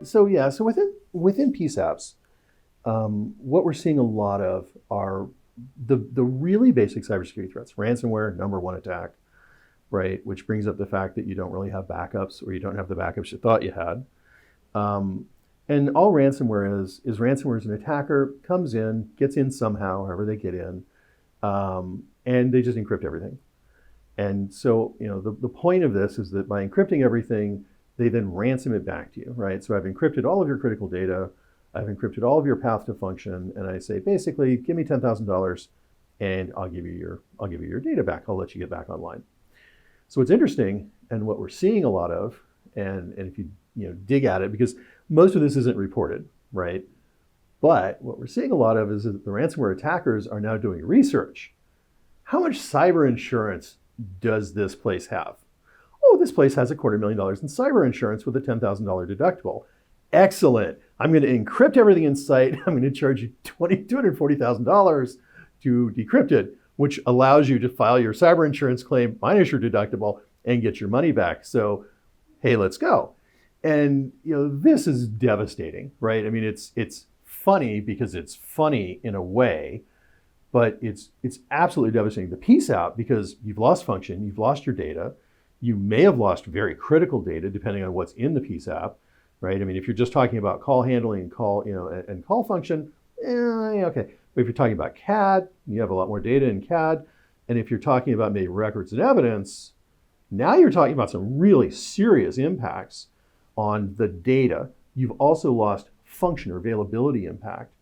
So within PSAPs, what we're seeing a lot of are the really basic cybersecurity threats. Ransomware, number one attack, right? Which brings up the fact that you don't really have backups, or you don't have the backups you thought you had. And all ransomware is ransomware is an attacker comes in, gets in somehow, however they get in, and they just encrypt everything. And so, the point of this is that by encrypting everything, they then ransom it back to you, right? So I've encrypted all of your critical data, I've encrypted all of your path to function, and I say, basically, give me $10,000 and I'll give you your data back. I'll let you get back online. So what's interesting, and what we're seeing a lot of, and if you dig at it, because most of this isn't reported, right? But what we're seeing a lot of is that the ransomware attackers are now doing research. How much cyber insurance does this place have? Oh, this place has $250,000 in cyber insurance with a $10,000 deductible. Excellent. I'm going to encrypt everything in sight. I'm going to charge you $240,000 to decrypt it, which allows you to file your cyber insurance claim minus your deductible and get your money back. So, hey, let's go. And this is devastating, right? I mean, it's funny because it's funny in a way, but it's absolutely devastating. The PSAP, because you've lost function, you've lost your data, you may have lost very critical data depending on what's in the PSAP, right? I mean, if you're just talking about call handling and call function, okay. But if you're talking about CAD, you have a lot more data in CAD. And if you're talking about maybe records and evidence, now you're talking about some really serious impacts on the data. You've also lost function or availability impact,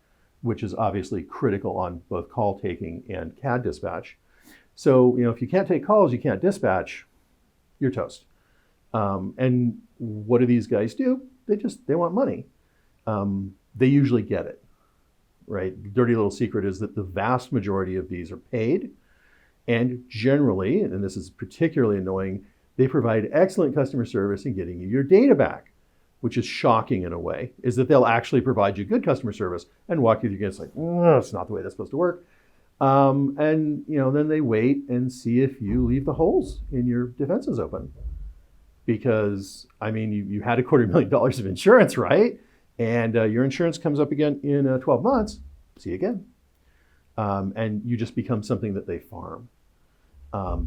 which is obviously critical on both call taking and CAD dispatch. So, if you can't take calls, you can't dispatch, you're toast. And what do these guys do? They want money. They usually get it, right? The dirty little secret is that the vast majority of these are paid. And generally, and this is particularly annoying, they provide excellent customer service in getting you your data back, which is shocking in a way, is that they'll actually provide you good customer service and walk you through against like, it's not the way that's supposed to work. And then they wait and see if you leave the holes in your defenses open. Because, I mean, you had $250,000 of insurance, right? And your insurance comes up again in 12 months, see you again. And you just become something that they farm,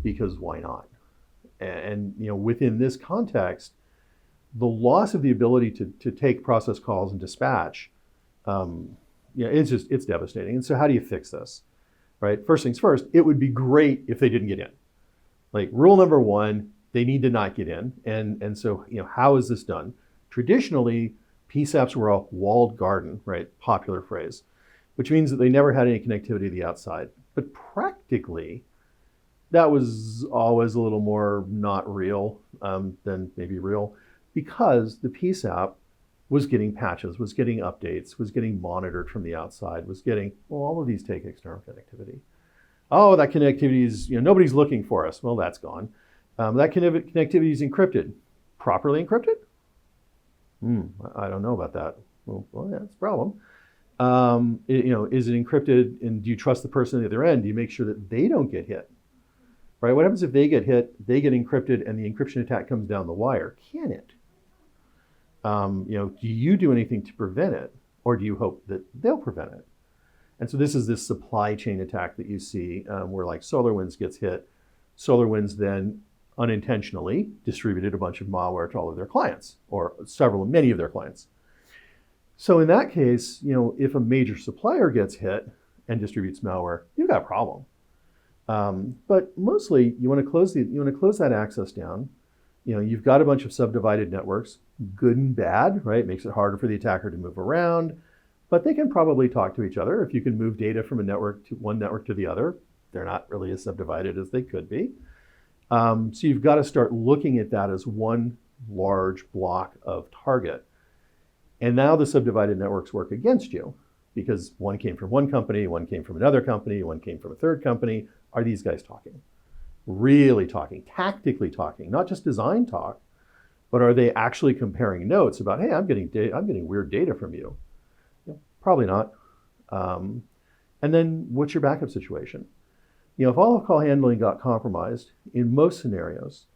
because why not? And within this context, the loss of the ability to take process calls and dispatch, it's devastating. And so how do you fix this, right? First things first, it would be great if they didn't get in. Like rule number one, they need to not get in. And so, how is this done? Traditionally, PSAPs were a walled garden, right? Popular phrase, which means that they never had any connectivity to the outside. But practically, that was always a little more not real than maybe real, because the PSAP was getting patches, was getting updates, was getting monitored from the outside, was getting, all of these take external connectivity. Oh, that connectivity is, nobody's looking for us. Well, that's gone. That connectivity is encrypted. Properly encrypted? I don't know about that. Well, that's a problem. Is it encrypted, and do you trust the person at the other end? Do you make sure that they don't get hit? Right? What happens if they get hit, they get encrypted, and the encryption attack comes down the wire? Can it? Do you do anything to prevent it, or do you hope that they'll prevent it? And so this is this supply chain attack that you see, where like SolarWinds gets hit. SolarWinds then unintentionally distributed a bunch of malware to all of their clients, or many of their clients. So in that case, if a major supplier gets hit and distributes malware, you've got a problem. But mostly you want to close that access down. You've got a bunch of subdivided networks, good and bad, right? Makes it harder for the attacker to move around, but they can probably talk to each other. If you can move data from one network to the other, they're not really as subdivided as they could be. So you've got to start looking at that as one large block of target. And now the subdivided networks work against you, because one came from one company, one came from another company, one came from a third company. Are these guys talking? Really talking, tactically talking, not just design talk, but are they actually comparing notes about, hey, I'm getting weird data from you? Probably not. And then what's your backup situation? If all of call handling got compromised, in most scenarios,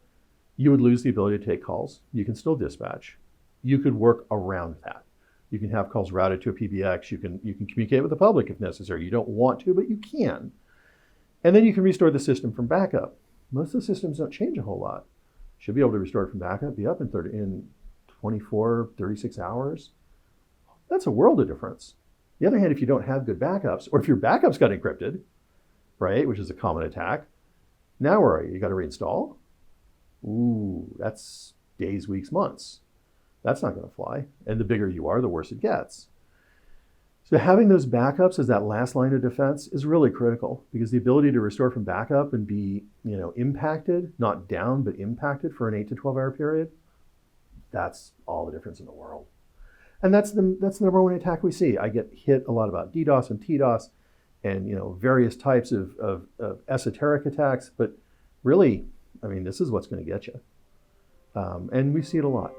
you would lose the ability to take calls. You can still dispatch. you could work around that. You can have calls routed to a PBX. You can communicate with the public if necessary. You don't want to, but you can. And then you can restore the system from backup. Most of the systems don't change a whole lot. Should be able to restore it from backup, be up in 24, 36 hours. That's a world of difference. On the other hand, if you don't have good backups, or if your backups got encrypted, right, which is a common attack, now where are you? You got to reinstall? Ooh, that's days, weeks, months. That's not going to fly. And the bigger you are, the worse it gets. So having those backups as that last line of defense is really critical, because the ability to restore from backup and be, impacted, not down, but impacted for an 8 to 12 hour period, that's all the difference in the world. And that's the number one attack we see. I get hit a lot about DDoS and TDoS and various types of esoteric attacks, but really, this is what's going to get you. And we see it a lot.